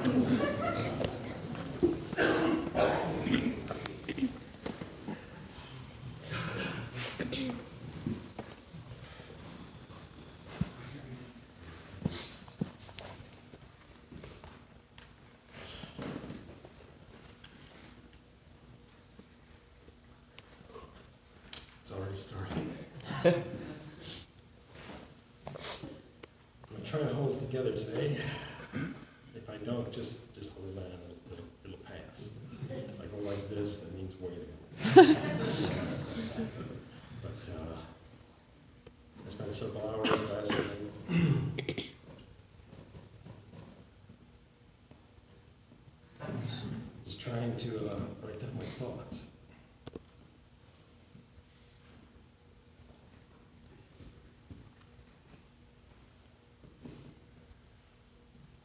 It's already started. I'm trying to hold it together today. If I don't, just hold on. It'll pass. If I go like this, that means waiting. But I spent several hours last night just trying to write down my thoughts.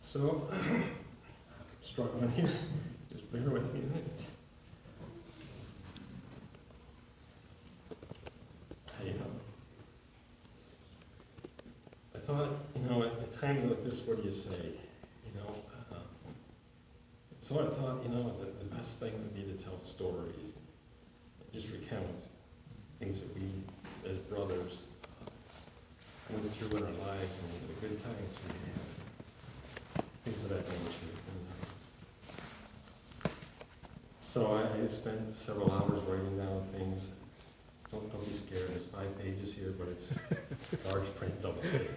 So, struggling here. Just bear with me a minute. I thought, at times like this, what do you say? So I thought, the best thing would be to tell stories, just recount things that we, as brothers, went through in our lives and the good times we had. Things of that nature. So I spent several hours writing down things. Don't be scared. There's 5 pages here, but it's large print, double space.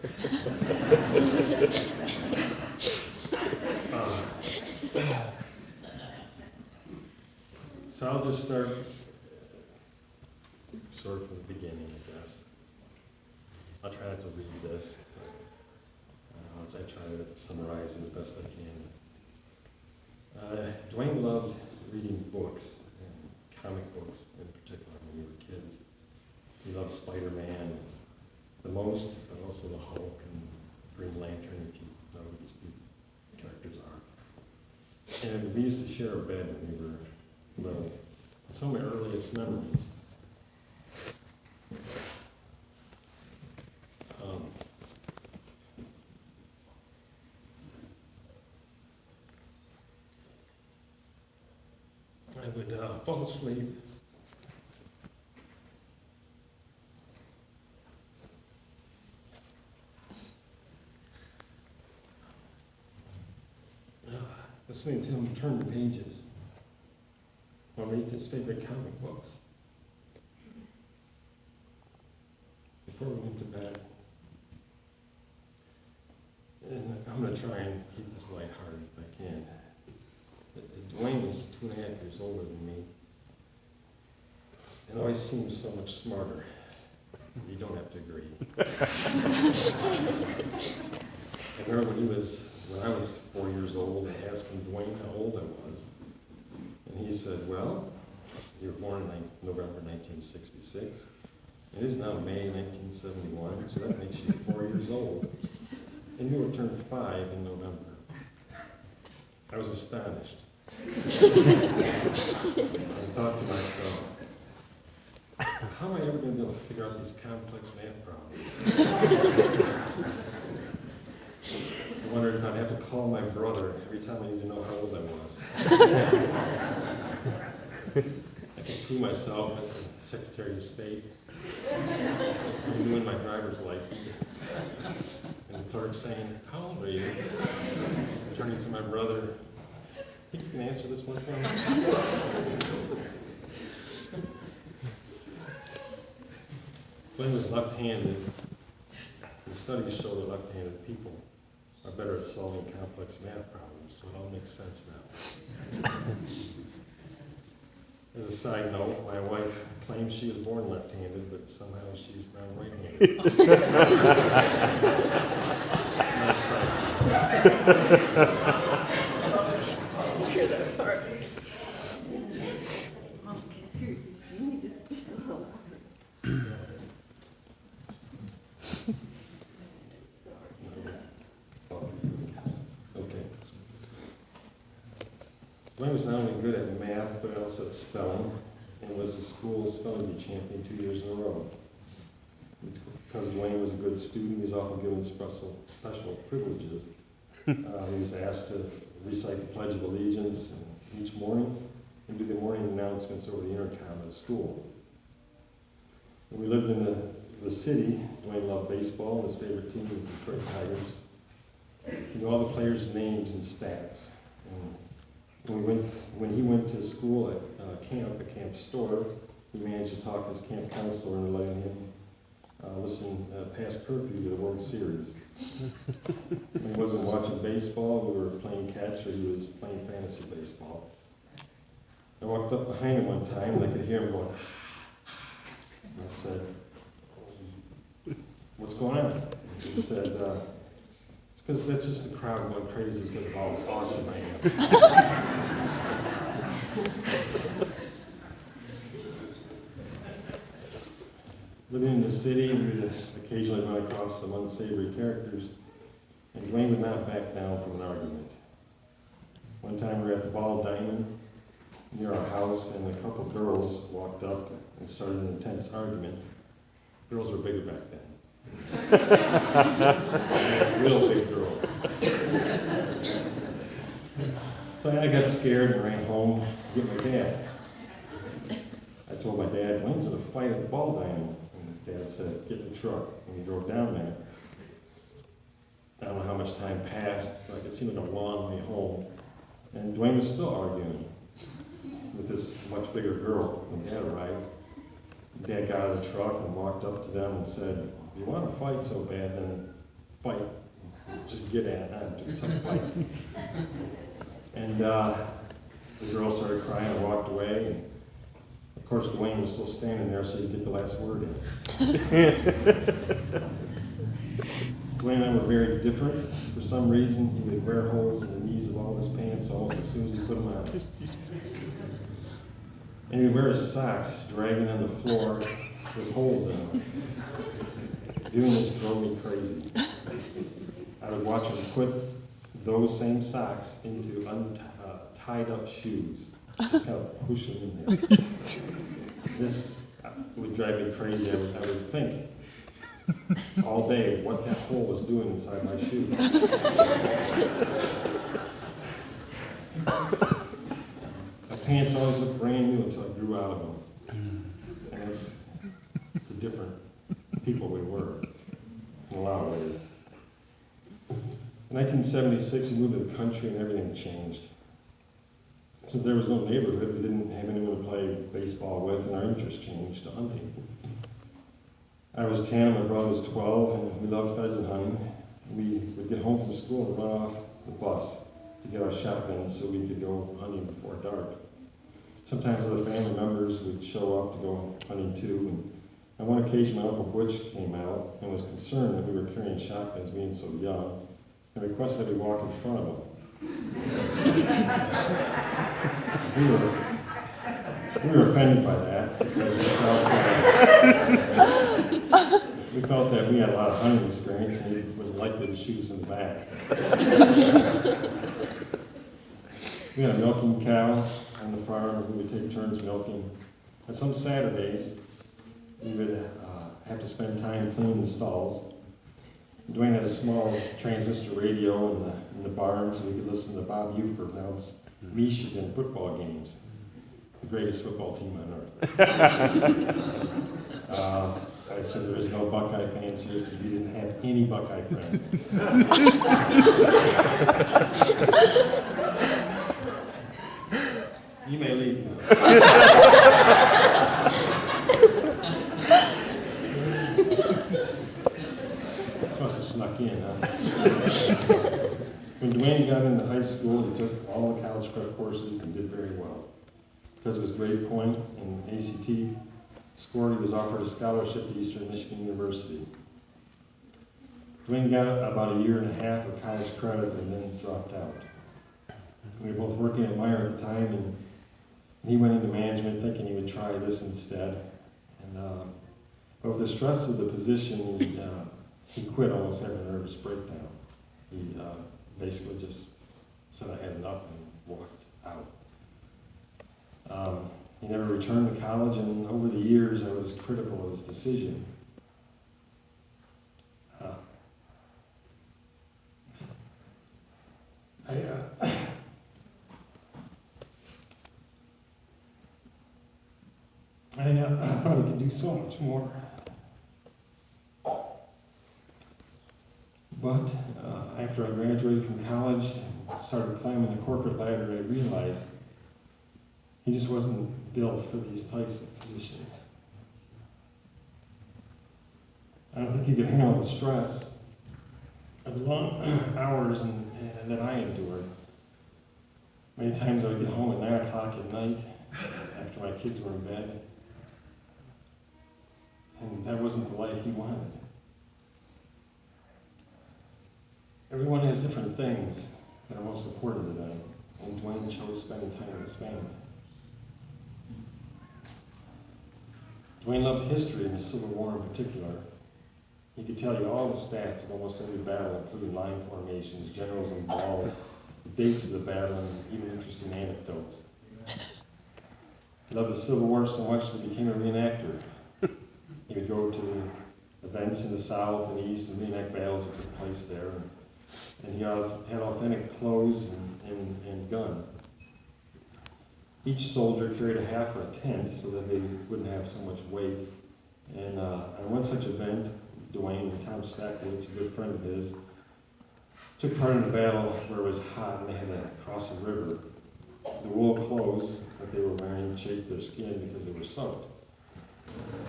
So I'll just start sort of from the beginning, I guess. I'll try not to read this. I try to summarize as best I can. Duane loved reading books, and comic books in particular when we were kids. He loved Spider-Man the most, but also the Hulk and Green Lantern, if you know who these characters are. And we used to share a bed when we were little. Some of my earliest memories. I would fall asleep. Listening to him turn the pages or read his favorite comic books before we went to bed. And I'm going to try and keep this lighthearted if I can. Duane was 2.5 years older than me, and always seemed so much smarter. You don't have to agree. I remember when I was 4 years old, I asked him, Duane, how old I was. And he said, well, you were born in November 1966. It is now May 1971, so that makes you 4 years old. And you will turn 5 in November. I was astonished. I thought to myself, how am I ever going to be able to figure out these complex math problems? I wondered if I'd have to call my brother every time I needed to know how old I was. I could see myself at the Secretary of State, renewing my driver's license, and the clerk saying, how old are you? Turning to my brother, think you can answer this one for me? Duane was left-handed. The studies show that left-handed people are better at solving complex math problems, so it all makes sense now. As a side note, my wife claims she was born left-handed, but somehow she's now right-handed. Nice price. Hear that part. Mom can't hear you, so you need to speak a little louder. Okay. Duane was not only good at math, but also at spelling, and was the school spelling bee champion 2 years in a row. Because Duane was a good student, he was often given special privileges. He was asked to recite the Pledge of Allegiance, and each morning we do the morning announcements over the intercom at school. When we lived in the city, Duane loved baseball, and his favorite team was the Detroit Tigers. He knew all the players' names and stats. And when he went to school at Camp Store, he managed to talk his camp counselor into letting him listen past curfew to the World Series. When he wasn't watching baseball, we were playing catch, or he was playing fantasy baseball. I walked up behind him one time, and I could hear him going, and I said, "What's going on?" He said, "It's because that's just the crowd going crazy because of how awesome I am." Living in the city, we would occasionally run across some unsavory characters, and Duane would not back down from an argument. One time we were at the Ball Diamond near our house, and a couple girls walked up and started an intense argument. Girls were bigger back then. Real big girls. So I got scared and ran home to get my dad. I told my dad, "Duane's in a fight at the Ball Diamond." And Dad said, "Get in the truck." And we drove down there. I don't know how much time passed, but it seemed like a long way home. And Duane was still arguing with this much bigger girl when Dad arrived. Dad got out of the truck and walked up to them and said, "If you want to fight so bad, then fight. Just get at it. Do some fight." And the girl started crying and walked away. And of course, Duane was still standing there, so he'd get the last word in. Duane and I were very different. For some reason, he would wear holes in the knees of all his pants almost as soon as he put them on. And he would wear his socks dragging on the floor with holes in them. Doing this drove me crazy. I would watch him put those same socks into tied up shoes. Just kind of push them in there. This would drive me crazy. I would think all day what that hole was doing inside my shoe. My pants always looked brand new until I grew out of them. And it's the different people we were in a lot of ways. In 1976, we moved to the country and everything changed. Since there was no neighborhood, we didn't have anyone to play baseball with, and our interest changed to hunting. I was 10, my brother was 12, and we loved pheasant hunting. We would get home from school and run off the bus to get our shotguns so we could go hunting before dark. Sometimes other family members would show up to go hunting too, and on one occasion my Uncle Butch came out and was concerned that we were carrying shotguns being so young, and requested that we walk in front of him. We were offended by that because we felt that we had a lot of hunting experience and he was likely to shoot us in the back. We had a milking cow on the farm, and we would take turns milking. And some Saturdays, we would have to spend time cleaning the stalls. Duane had a small transistor radio in the barn, so we could listen to Bob Uford announce Michigan football games, the greatest football team on earth. I said there was no Buckeye fans here because we didn't have any Buckeye friends. You may leave now. Must have snuck in, huh? When Duane got into high school, he took all the college prep courses and did very well. Because of his grade point and ACT score, he was offered a scholarship to Eastern Michigan University. Duane got about a year and a half of college credit and then dropped out. We were both working at Meyer at the time, and he went into management thinking he would try this instead. But with the stress of the position, he quit almost having a nervous breakdown. He basically just said I had enough and walked out. He never returned to college, and over the years I was critical of his decision. do so much more. But after I graduated from college and started climbing the corporate ladder, I realized he just wasn't built for these types of positions. I don't think he could handle the stress of the long hours and that I endured. Many times I would get home at 9 o'clock at night after my kids were in bed, and that wasn't the life he wanted. Everyone has different things that are most important to them, and Duane chose spending time with his family. Duane loved history and the Civil War in particular. He could tell you all the stats of almost every battle, including line formations, generals involved, the dates of the battle, and even interesting anecdotes. He loved the Civil War so much that he became a reenactor. He would go to events in the South and East and reenact battles that took place there. And he had authentic clothes and gun. Each soldier carried a half of a tent so that they wouldn't have so much weight. And on one such event, Duane, Tom Stackwoods, a good friend of his, took part in a battle where it was hot and they had to cross a river. The wool clothes that they were wearing chafed their skin because they were soaked.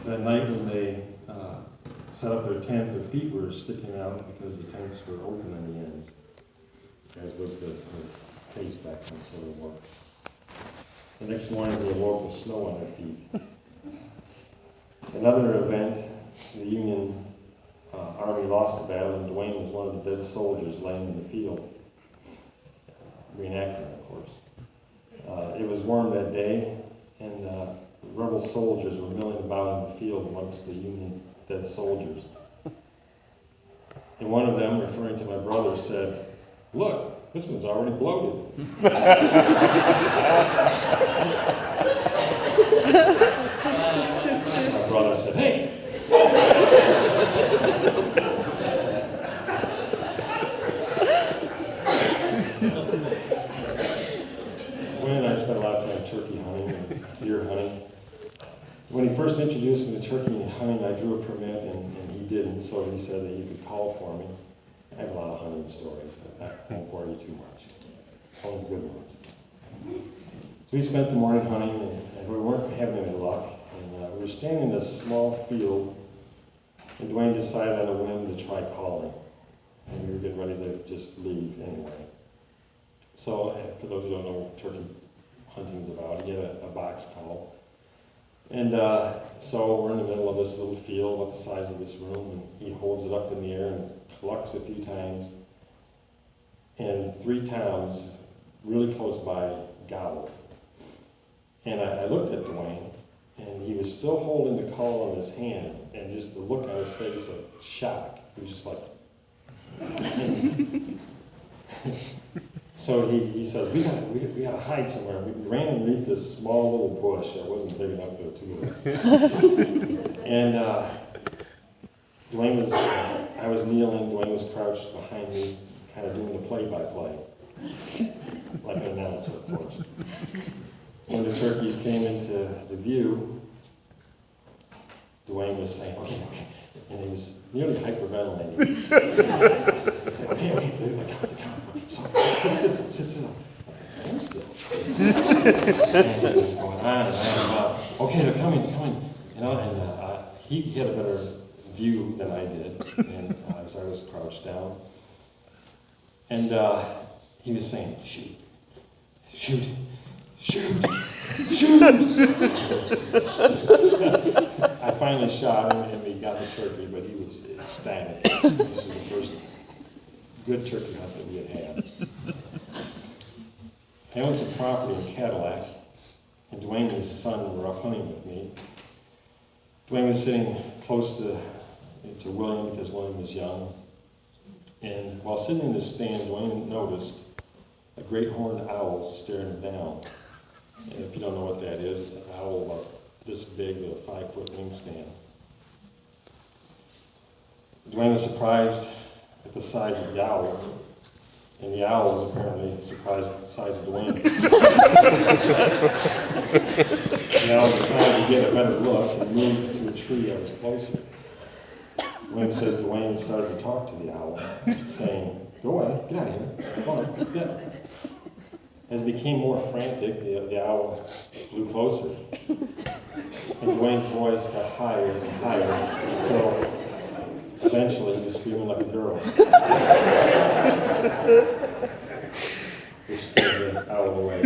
That night when they set up their tent, their feet were sticking out because the tents were open on the ends, as was the case back in the Civil War. The next morning they awoke with snow on their feet. Another event, the Union Army lost the battle, and Duane was one of the dead soldiers laying in the field, reenacting, of course. It was warm that day, and rebel soldiers were milling about in the field amongst the Union dead soldiers. And one of them, referring to my brother, said, "Look, this one's already bloated." My brother said, "Hey!" Duane and I spent a lot of time turkey hunting and deer hunting. When he first introduced me to turkey hunting, I drew a permit, and he didn't, so he said that he could call for me. I have a lot of hunting stories, but I won't bore you too much. Only the good ones. So we spent the morning hunting, and we weren't having any luck. And we were standing in a small field, and Duane decided on a whim to try calling. And we were getting ready to just leave anyway. So, for those who don't know what turkey hunting is about, you get a box call. And so we're in the middle of this little field, about the size of this room, and he holds it up in the air and clucks a few times. And 3 times, really close by, gobbled. And I looked at Duane, and he was still holding the call in his hand, and just the look on his face of shock. He was just like... So he says, we gotta hide somewhere. We ran underneath this small little bush that wasn't big enough for the 2 of us. And I was kneeling, Duane was crouched behind me, kind of doing the play-by-play. Like an announcer, of course. When the turkeys came into the view, Duane was saying, okay. And he was nearly hyperventilating. Okay, I got it. Sit still. I'm still. And he was going on and on about, okay, they're coming. You know, and he had a better view than I did, and I was crouched down. And he was saying, shoot. I finally shot him, and we got the turkey, but he was ecstatic. This was the first good turkey hunt that we had. I owned some property in Cadillac, and Duane and his son were up hunting with me. Duane was sitting close to William because William was young. And while sitting in his stand, Duane noticed a great horned owl staring him down. And if you don't know what that is, it's an owl about this big with a 5-foot wingspan. Duane was surprised at the size of the owl, and the owl was apparently surprised at the size of Duane. The owl decided to get a better look and moved to tree that was closer. William says Duane started to talk to the owl, saying, "Go away, get out of here, come on, get." As it became more frantic, the owl flew closer. And Duane's voice got higher and higher until eventually he was screaming like a girl. Which scared the owl away.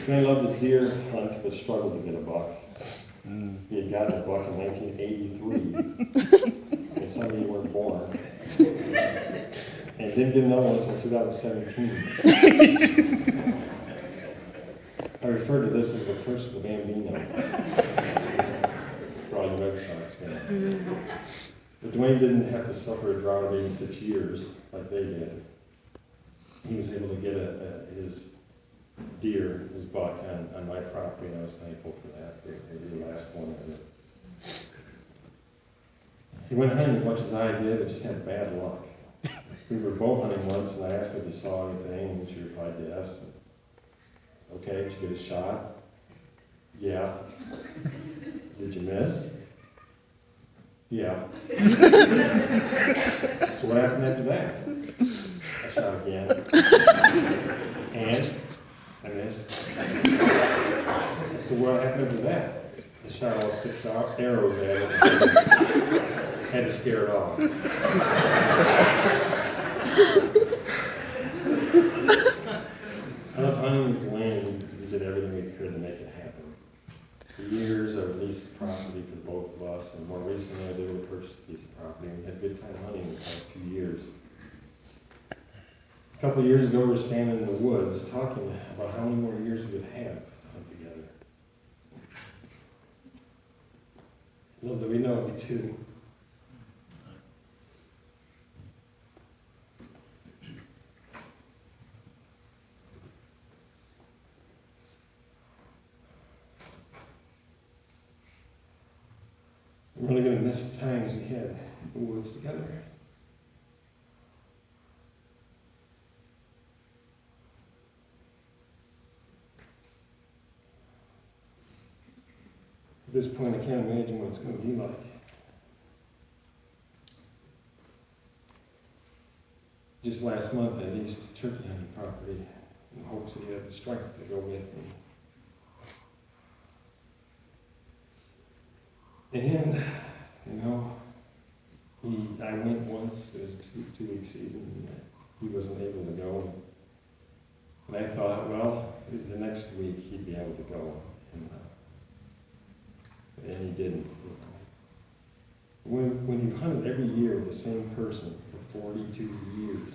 Duane loved the deer hunt but struggled to get a buck. He had gotten a buck in 1983, and some of you weren't born. And didn't get another one until 2017. I refer to this as the curse of the Bambino. For all you Red Sox fans. But Duane didn't have to suffer a drought of 86 years like they did. He was able to get his deer, his buck, on my property, and I was thankful for that. It was the last one of it. He went hunting as much as I did, but just had bad luck. We were bow hunting once, and I asked her if you saw anything, and she replied yes. Okay, did you get a shot? Yeah. Did you miss? Yeah. So what happened after that? I shot again. And I missed. So what happened after that? I shot all 6 arrows at it. Had to scare it off. I love hunting with Duane. We did everything we could to make it happen. For years, I leased property for both of us, and more recently, I was able to purchase a piece of property, and we had a good time hunting the past few years. A couple of years ago, we were standing in the woods talking about how many more years we would have to hunt together. Little do we know it'd be 2. I'm really going to miss the times we had in the woods together. At this point, I can't imagine what it's going to be like. Just last month, I leased turkey hunting property in hopes that you had the strength to go with me. And, you know, I went once, it was a two-week season, and he wasn't able to go. And I thought, well, the next week he'd be able to go. And he didn't. You know. When you hunt every year with the same person for 42 years,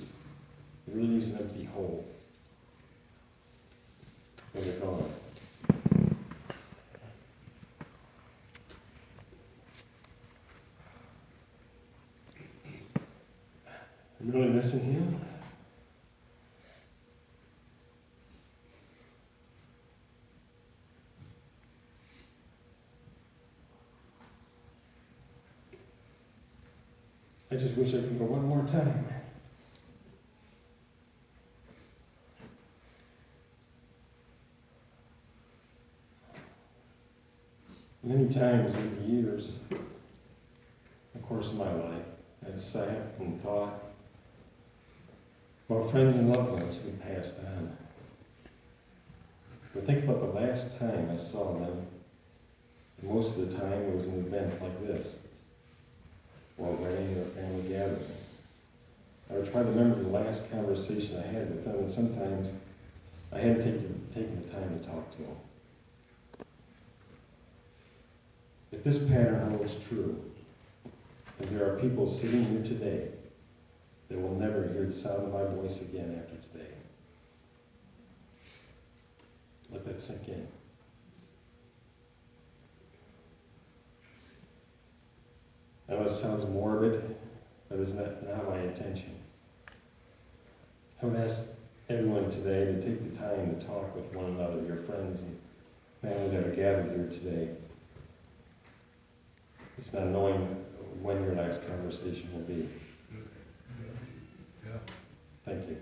it really is an empty hole when they're gone. I'm really missing him. I just wish I could go one more time. Many times over the years, of course, in my life, I've sat and thought about friends and loved ones who passed on. But think about the last time I saw them. Most of the time it was an event like this, or a wedding or a family gathering. I would try to remember the last conversation I had with them, and sometimes I hadn't taken the time to talk to them. If this pattern holds true, and there are people sitting here today that will never hear the sound of my voice again after today, let that sink in. I know it sounds morbid, but it's not my intention. I would ask everyone today to take the time to talk with one another, your friends and family that are gathered here today. It's not knowing when your next conversation will be. Thank you.